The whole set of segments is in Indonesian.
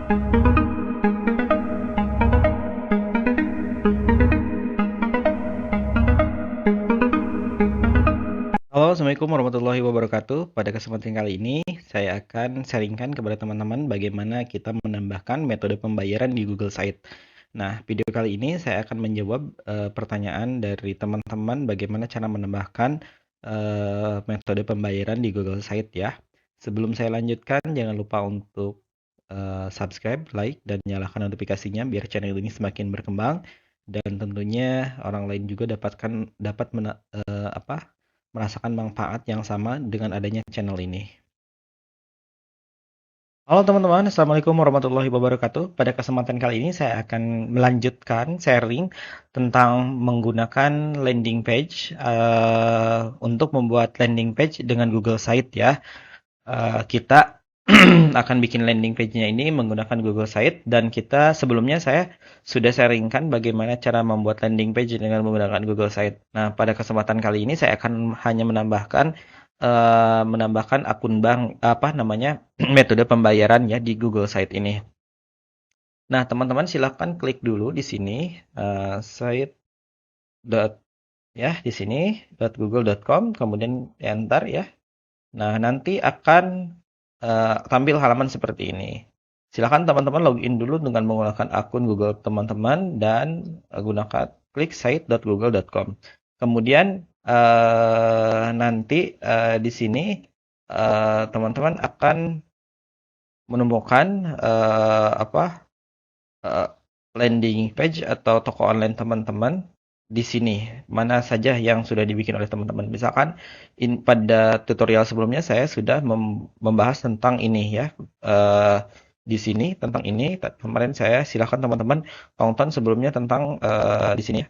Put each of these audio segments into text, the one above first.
Halo, Assalamualaikum warahmatullahi wabarakatuh. Pada kesempatan kali ini, saya akan sharingkan kepada teman-teman bagaimana kita menambahkan metode pembayaran di Google Site. Nah, video kali ini saya akan menjawab pertanyaan dari teman-teman bagaimana cara menambahkan metode pembayaran di Google Site ya. Sebelum saya lanjutkan, jangan lupa untuk subscribe, like, dan nyalakan notifikasinya biar channel ini semakin berkembang dan tentunya orang lain juga dapat merasakan manfaat yang sama dengan adanya channel ini. Halo teman-teman, Assalamualaikum warahmatullahi wabarakatuh. Pada kesempatan kali ini saya akan melanjutkan sharing tentang menggunakan landing page untuk membuat landing page dengan Google Site ya. Kita akan bikin landing page-nya ini menggunakan Google Site dan kita sebelumnya saya sudah sharingkan bagaimana cara membuat landing page dengan menggunakan Google Site. Nah, pada kesempatan kali ini saya akan hanya menambahkan akun bank metode pembayaran ya di Google Site ini. Nah, teman-teman silakan klik dulu di sini site ya di sini .google.com kemudian enter ya. Nah, nanti akan tampil halaman seperti ini. Silakan teman-teman login dulu dengan menggunakan akun Google teman-teman dan gunakan klik site.google.com. Kemudian nanti di sini teman-teman akan menemukan eh, landing page atau toko online teman-teman di sini mana saja yang sudah dibikin oleh teman-teman. Misalkan pada tutorial sebelumnya saya sudah membahas tentang ini ya. Di sini tentang ini kemarin saya silakan teman-teman tonton sebelumnya tentang di sini ya.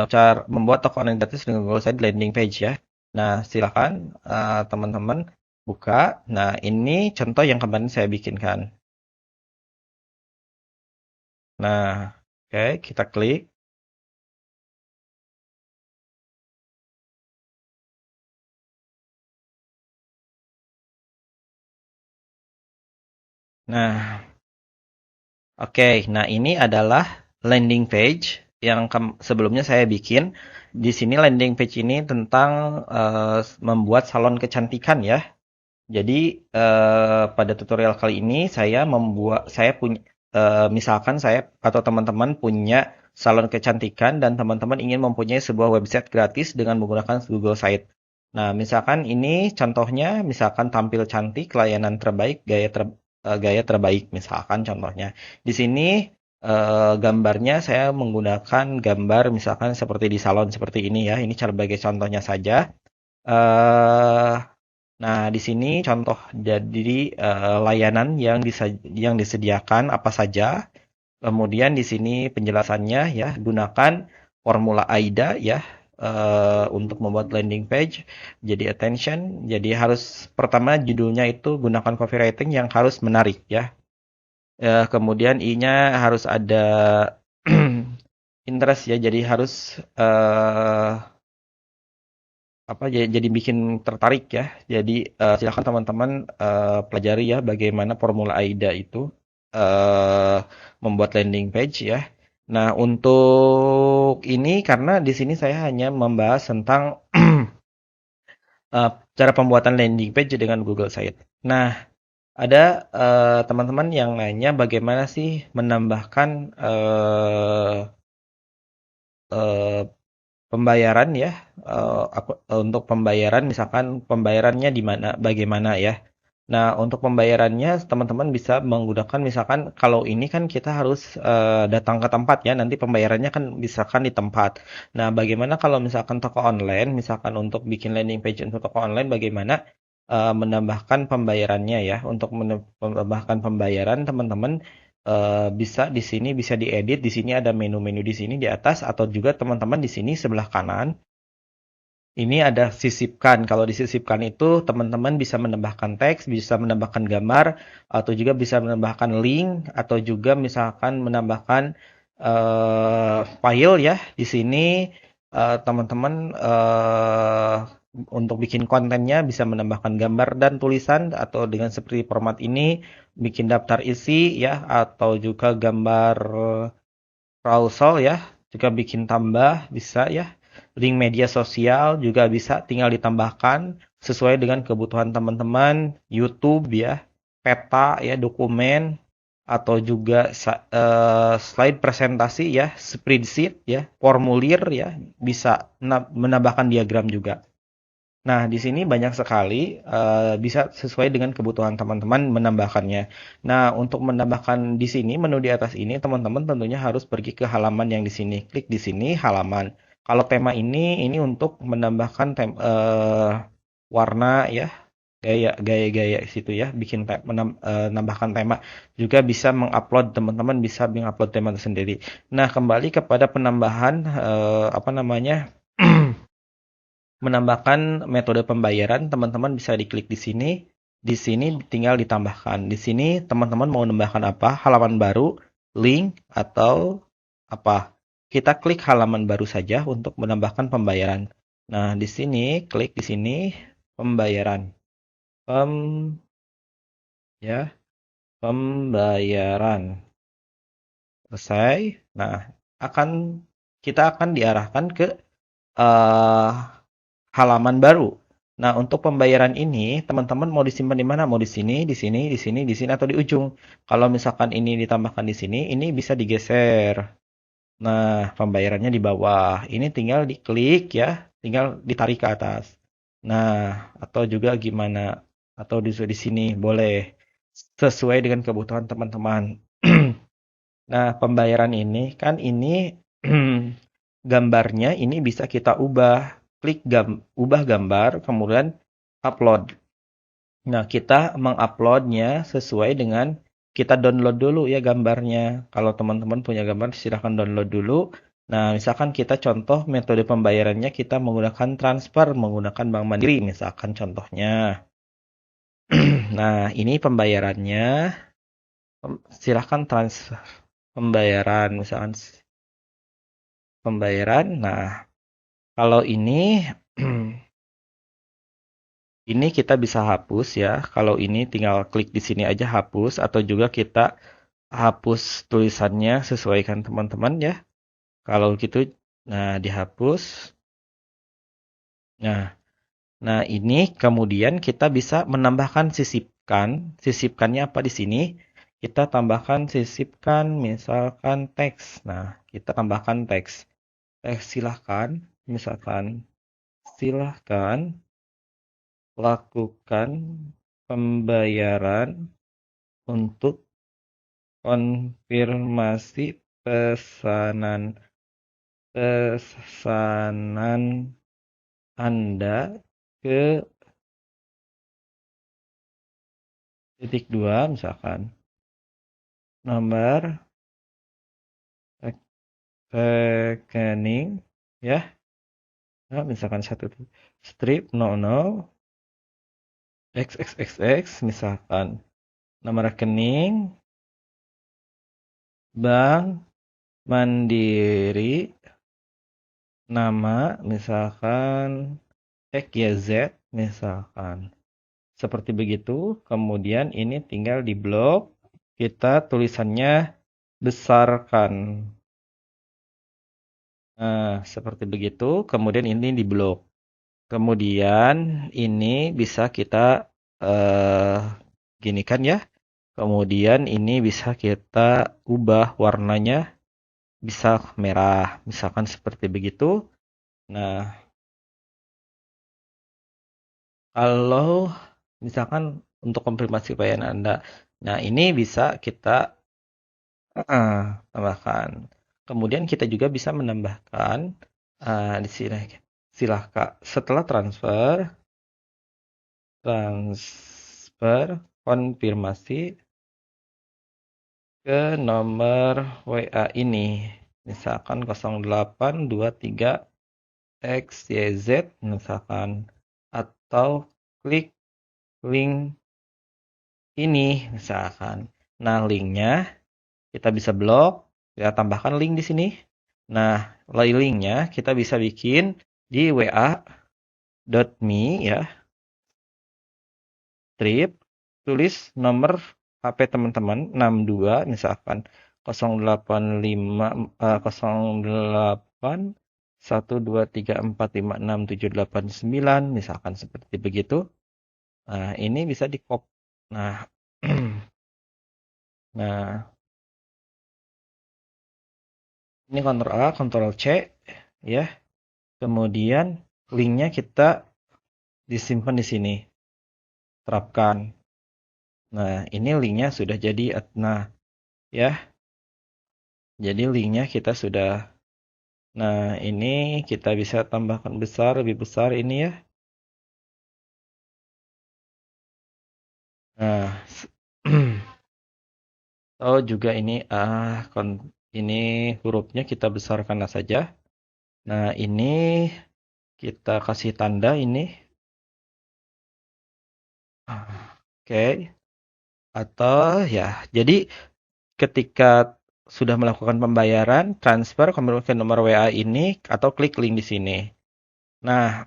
Cara membuat toko online gratis dengan Google Site landing page ya. Nah, silakan teman-teman buka. Nah, ini contoh yang kemarin saya bikinkan. Nah, oke, kita klik. Nah, oke. Nah, ini adalah landing page yang sebelumnya saya bikin. Di sini landing page ini tentang membuat salon kecantikan ya. Jadi pada tutorial kali ini saya punya misalkan saya atau teman-teman punya salon kecantikan dan teman-teman ingin mempunyai sebuah website gratis dengan menggunakan Google Site. Nah, misalkan ini contohnya, misalkan tampil cantik, layanan terbaik, gaya terbaik, misalkan contohnya. Di sini gambarnya saya menggunakan gambar misalkan seperti di salon seperti ini ya. Ini sebagai contohnya saja. Eh, Nah, di sini contoh jadi layanan yang disediakan apa saja. Kemudian di sini penjelasannya ya, gunakan formula AIDA ya untuk membuat landing page. Jadi attention, jadi harus pertama judulnya itu gunakan copywriting yang harus menarik ya. Kemudian I-nya harus ada interest ya, jadi harus jadi bikin tertarik ya. Jadi silakan teman-teman pelajari ya bagaimana formula AIDA itu uh, membuat landing page ya. Nah, untuk ini karena di sini saya hanya membahas tentang cara pembuatan landing page dengan Google Site. Nah, ada teman-teman yang nanya bagaimana sih menambahkan uh, pembayaran ya, untuk pembayaran misalkan pembayarannya di mana, bagaimana ya. Nah, untuk pembayarannya teman-teman bisa menggunakan misalkan kalau ini kan kita harus datang ke tempat ya, nanti pembayarannya kan misalkan di tempat. Nah, bagaimana kalau misalkan toko online, misalkan untuk bikin landing page untuk toko online, bagaimana menambahkan pembayarannya ya. Untuk menambahkan pembayaran teman-teman bisa di sini bisa diedit, di sini ada menu-menu di sini di atas atau juga teman-teman di sini sebelah kanan ini ada sisipkan. Kalau disisipkan itu teman-teman bisa menambahkan teks, bisa menambahkan gambar atau juga bisa menambahkan link atau juga misalkan menambahkan file ya. Di sini teman-teman untuk bikin kontennya bisa menambahkan gambar dan tulisan atau dengan seperti format ini bikin daftar isi ya atau juga gambar carousel ya juga bikin tambah bisa ya link media sosial juga bisa tinggal ditambahkan sesuai dengan kebutuhan teman-teman YouTube ya peta ya dokumen atau juga slide presentasi ya spreadsheet ya formulir ya bisa menambahkan diagram juga. Nah, di sini banyak sekali bisa sesuai dengan kebutuhan teman-teman menambahkannya. Nah, untuk menambahkan di sini menu di atas ini teman-teman tentunya harus pergi ke halaman yang di sini. Klik di sini halaman. Kalau tema ini untuk menambahkan warna ya, gaya-gaya situ ya, bikin menambahkan tema. Juga bisa mengupload teman-teman bisa mengupload tema tersendiri. Nah, kembali kepada penambahan apa namanya? Menambahkan metode pembayaran, teman-teman bisa diklik di sini. Di sini tinggal ditambahkan. Di sini teman-teman mau menambahkan apa? Halaman baru, link, atau apa? Kita klik halaman baru saja untuk menambahkan pembayaran. Nah, di sini klik di sini pembayaran. Pem ya, pembayaran. Selesai. Nah, kita akan diarahkan ke eh, halaman baru. Nah, untuk pembayaran ini, teman-teman mau disimpan di mana? Mau di sini, di sini, di sini, di sini, atau di ujung. Kalau misalkan ini ditambahkan di sini, ini bisa digeser. Nah, pembayarannya di bawah. Ini tinggal diklik ya, tinggal ditarik ke atas. Nah, atau juga gimana? Atau di sini boleh. Sesuai dengan kebutuhan teman-teman. Nah, pembayaran ini kan ini gambarnya ini bisa kita ubah. Klik ubah gambar, kemudian upload. Nah, kita menguploadnya sesuai dengan kita download dulu ya gambarnya. Kalau teman-teman punya gambar, silahkan download dulu. Nah, misalkan kita contoh metode pembayarannya kita menggunakan transfer, menggunakan Bank Mandiri, misalkan contohnya. Nah, ini pembayarannya. Silahkan transfer pembayaran, misalkan pembayaran. Nah, kalau ini ini kita bisa hapus ya. Kalau ini tinggal klik di sini aja hapus atau juga kita hapus tulisannya sesuaikan teman-teman ya. Kalau gitu nah dihapus. Nah, nah ini kemudian kita bisa menambahkan sisipkan. Sisipkannya apa di sini? Kita tambahkan sisipkan misalkan teks. Nah, kita tambahkan teks. Teks silahkan misalkan silahkan lakukan pembayaran untuk konfirmasi pesanan pesanan Anda ke titik dua misalkan nomor rekening ya. Nah, misalkan satu strip 00 XXXX misalkan nomor rekening Bank Mandiri nama misalkan XYZ misalkan. Seperti begitu, kemudian ini tinggal di blok, kita tulisannya besarkan. Nah, seperti begitu, kemudian ini di blok. Kemudian ini bisa kita eh gini kan ya. Kemudian ini bisa kita ubah warnanya bisa merah, misalkan seperti begitu. Nah, kalau misalkan untuk konfirmasi pembayaran Anda, nah ini bisa kita tambahkan. Kemudian kita juga bisa menambahkan di sini silahkan setelah transfer konfirmasi ke nomor WA ini. Misalkan 0823 XYZ misalkan atau klik link ini misalkan. Nah, linknya kita bisa blok, kita tambahkan link di sini. Nah, linknya kita bisa bikin di WA .me ya, strip, tulis nomor HP teman-teman 62 misalkan 085 08 123456789 misalkan seperti begitu. Nah, ini bisa di-copy. Nah, nah, ini Ctrl A, Ctrl C ya. Kemudian linknya kita disimpan di sini. Terapkan. Nah, ini linknya sudah jadi. Nah, ya. Jadi linknya kita sudah. Nah, ini kita bisa tambahkan besar, lebih besar ini ya. Nah, oh juga ini ini hurufnya kita besarkan saja. Nah, ini kita kasih tanda ini. Oke. Atau ya, jadi ketika sudah melakukan pembayaran, transfer ke nomor WA ini atau klik link di sini. Nah,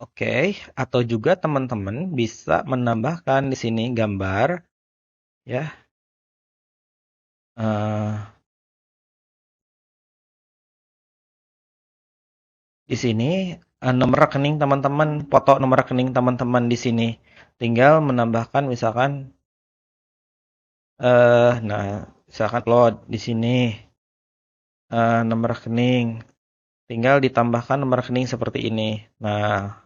oke, atau juga teman-teman bisa menambahkan di sini gambar, ya. eh, di sini nomor rekening teman-teman, foto nomor rekening teman-teman di sini. Tinggal menambahkan misalkan, nah, misalkan upload di sini nomor rekening. Tinggal ditambahkan nomor rekening seperti ini. Nah,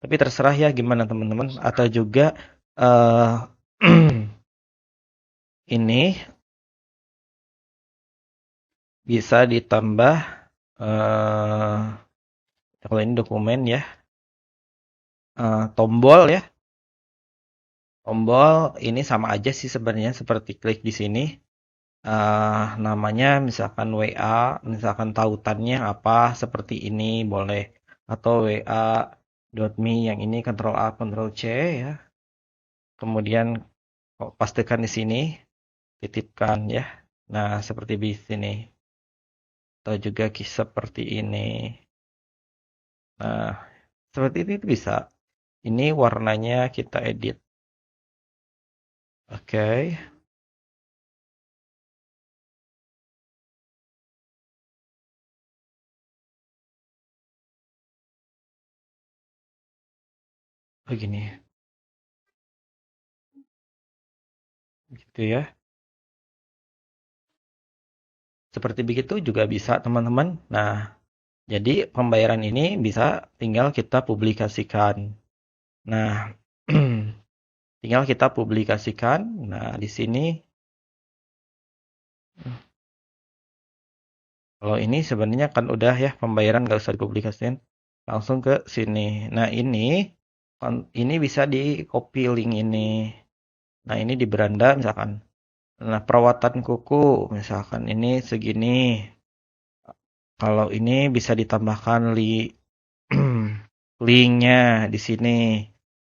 tapi terserah ya gimana teman-teman. Atau juga eh ini bisa ditambah kalau ini dokumen ya, tombol ya. Tombol ini sama aja sih sebenarnya seperti klik di sini. Namanya misalkan WA, misalkan tautannya apa seperti ini boleh atau WA.me yang ini Ctrl A Ctrl C ya. Kemudian pastikan di sini, titipkan ya. Nah, seperti di sini. Atau juga seperti ini. Nah, seperti itu bisa. Ini warnanya kita edit. Oke. Begini. Gitu ya. Seperti begitu juga bisa teman-teman. Nah, jadi pembayaran ini bisa tinggal kita publikasikan. Nah, tinggal kita publikasikan. Nah, di sini kalau ini sebenarnya kan udah ya pembayaran nggak usah dipublikasikan. Langsung ke sini. Nah, ini bisa di copy link ini. Nah, ini di beranda misalkan. Nah, perawatan kuku misalkan ini segini. Kalau ini bisa ditambahkan linknya di sini.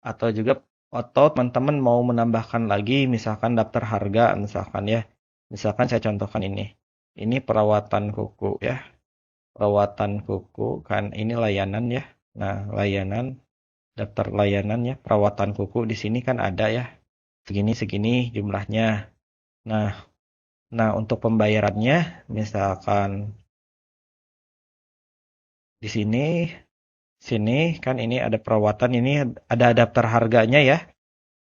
Atau juga atau teman-teman mau menambahkan lagi misalkan daftar harga misalkan ya. Misalkan saya contohkan ini. Ini perawatan kuku ya. Perawatan kuku kan ini layanan ya. Nah, layanan daftar layanan ya, perawatan kuku di sini kan ada ya. Segini-segini jumlahnya. Nah, nah untuk pembayarannya misalkan di sini kan ini ada perawatan, ini ada daftar harganya ya.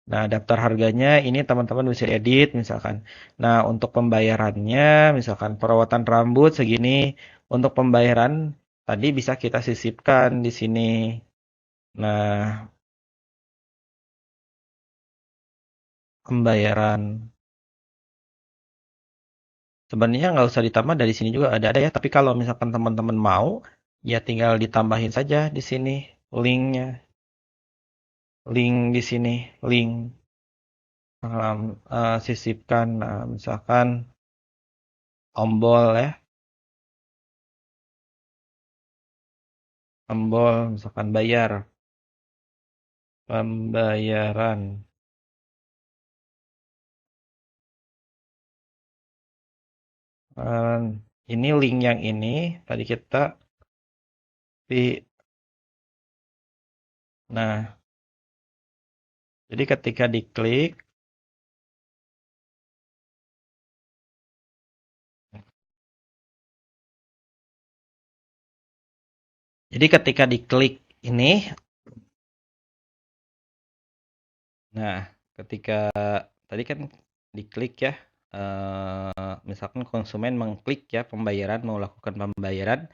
Nah, daftar harganya ini teman-teman bisa edit misalkan. Nah, untuk pembayarannya misalkan perawatan rambut segini. Untuk pembayaran tadi bisa kita sisipkan di sini. Nah, pembayaran sebenarnya nggak usah ditambah dari sini juga ada ya. Tapi kalau misalkan teman-teman mau, ya tinggal ditambahin saja di sini linknya, link di sini, link sisipkan. Nah, misalkan tombol ya, tombol misalkan bayar, pembayaran. Eh, ini link yang ini tadi kita Nah, jadi ketika diklik, jadi ketika diklik ini, nah, ketika tadi kan diklik ya, misalkan konsumen mengklik ya pembayaran, mau lakukan pembayaran.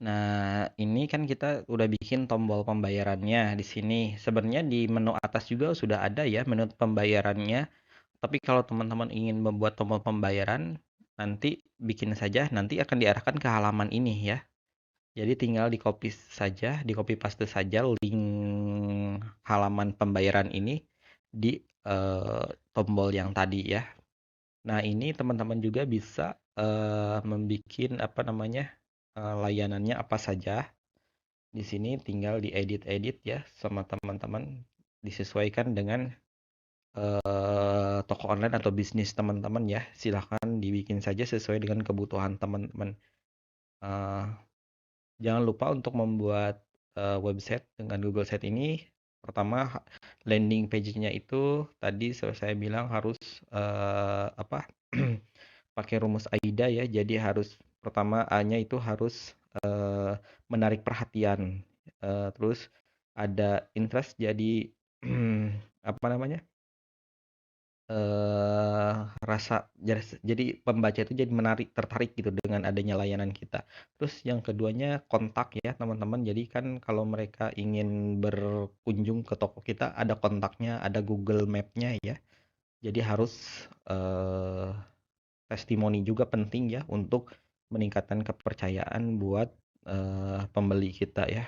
Nah, ini kan kita udah bikin tombol pembayarannya di sini. Sebenarnya di menu atas juga sudah ada ya menu pembayarannya. Tapi kalau teman-teman ingin membuat tombol pembayaran, nanti bikin saja, nanti akan diarahkan ke halaman ini ya. Jadi tinggal di copy saja, di copy paste saja link halaman pembayaran ini di tombol yang tadi ya. Nah, ini teman-teman juga bisa membuat apa namanya layanannya apa saja. Di sini tinggal diedit-edit ya sama teman-teman, disesuaikan dengan toko online atau bisnis teman-teman ya. Silahkan dibikin saja sesuai dengan kebutuhan teman-teman. Eh, Jangan lupa untuk membuat website dengan Google Site ini. Pertama, landing page-nya itu tadi saya bilang harus apa? Pakai rumus AIDA ya. Jadi harus pertama A-nya itu harus menarik perhatian. Terus ada interest, jadi apa namanya? eh Rasa jadi pembaca itu jadi tertarik gitu dengan adanya layanan kita. Terus yang keduanya kontak ya teman-teman. Jadi kan kalau mereka ingin berkunjung ke toko kita ada kontaknya, ada Google Map-nya ya. Jadi harus eh, testimoni juga penting ya untuk meningkatkan kepercayaan buat pembeli kita ya.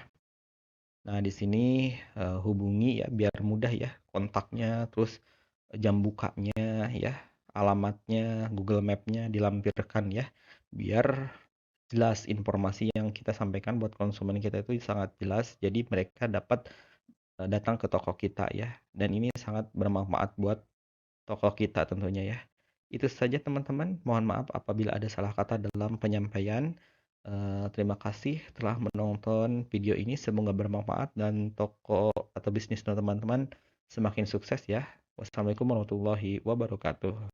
Nah, di sini hubungi ya biar mudah ya kontaknya, terus jam bukanya ya, alamatnya, Google Map-nya dilampirkan ya, biar jelas informasi yang kita sampaikan buat konsumen kita itu sangat jelas, jadi mereka dapat datang ke toko kita ya, dan ini sangat bermanfaat buat toko kita tentunya ya. Itu saja teman-teman, mohon maaf apabila ada salah kata dalam penyampaian. Terima kasih telah menonton video ini, semoga bermanfaat dan toko atau bisnis teman-teman semakin sukses ya. Wassalamualaikum warahmatullahi wabarakatuh.